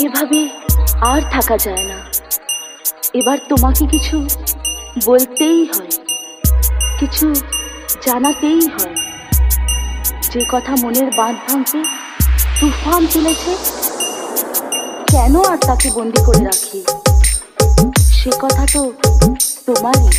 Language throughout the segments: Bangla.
এভাবে আর থাকা যায় না। এবার তোমাকে কিছু বলতেই হয়, কিছু জানাতেই হয়। যে কথা মনের বাঁধ ভাঙতে তুফান তুলেছে, কেন আর তাকে বন্দি করে রাখি? সে কথা তো তোমারই।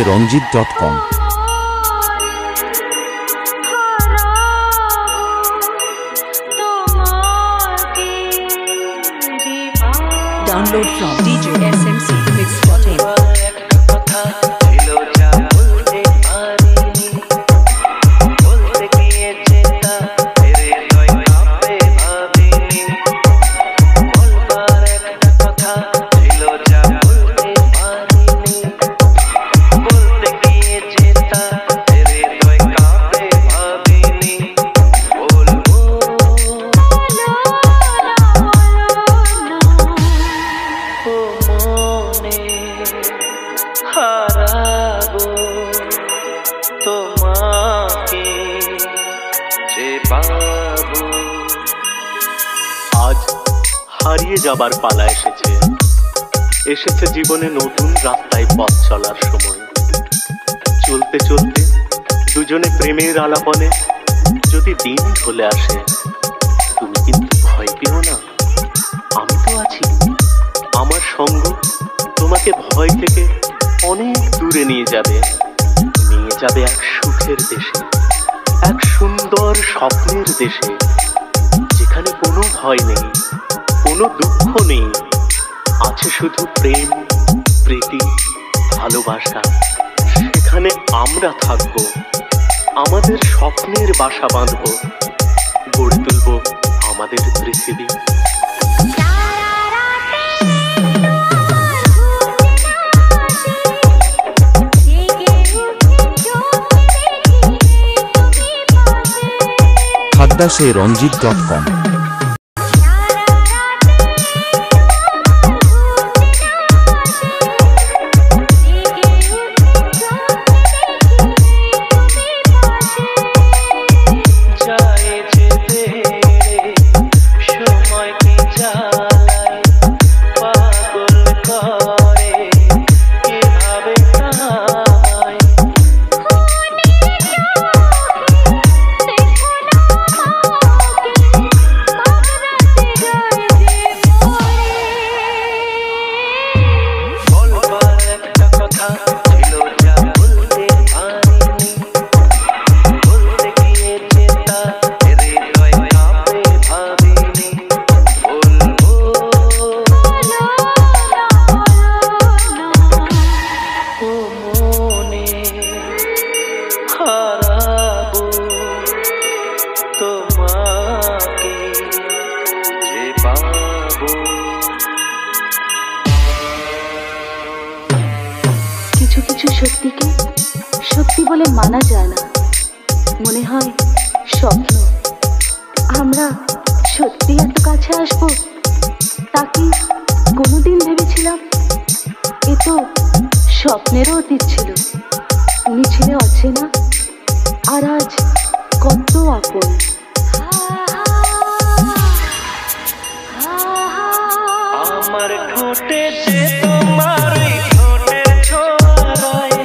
Ranjit.com Download from DJ SMC Mix.in. আজ হারিয়ে যাবার পালা এসেছে, এসেছে জীবনে নতুন রাস্তায় পথ চলার সময়। চলতে চলতে দুজনে প্রেমের আলাপনে যদি দিন চলে আসে, তুমি কিন্তু ভয় পেও না, আমি তো আছি। আমার সঙ্গ তোমাকে ভয় থেকে অনেক দূরে নিয়ে যাবে এক সুখের দেশে, এক সুন্দর স্বপ্নের দেশে, যেখানে কোনো ভয় নেই, কোনো দুঃখ নেই, আছে শুধু প্রেম, প্রীতি, ভালোবাসা। সেখানে আমরা থাকবো, আমাদের স্বপ্নের বাসা বাঁধবো, গড়ে তুলবো আমাদের পৃথিবী। Ranjit.com কিছু কিছু সত্যিকে সত্যি বলে মানা যায় না, মনে হয় স্বপ্ন। আমরা সত্যি এত কাছে আসবো তা কি কোনোদিন ভেবেছিলাম? এ তো স্বপ্নেরও অতীত ছিল। উনি ছিলে অচেনা, আর আজ কত আপন। আমার ঠোঁটে যে তোমার ঠোঁটের ছোঁয়ায়,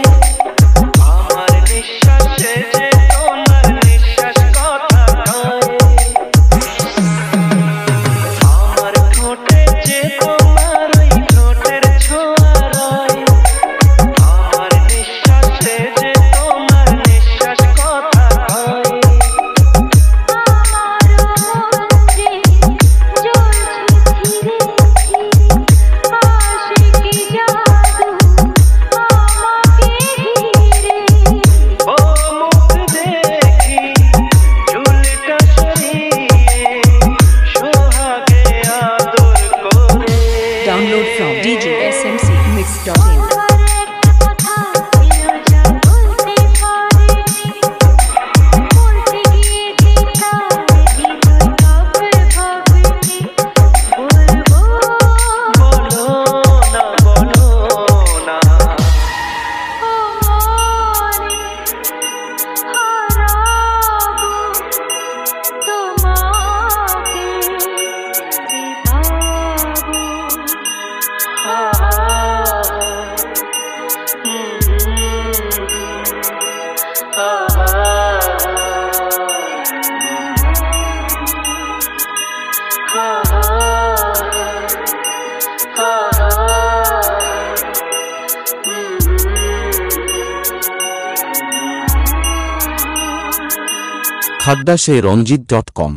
আমার নিঃশ্বাসে যে তোমার নিঃশ্বাস কথা কয়, আমার ঠোঁটে যে তোমার ঠোঁটের ছোঁয়ায়, আমার নিঃশ্বাসে যে তোমার নিঃশ্বাস কথা কয়। আমার মন যে জ্বলছে ধীরে ধীরে, খাড্ডা সে রঞ্জিত.com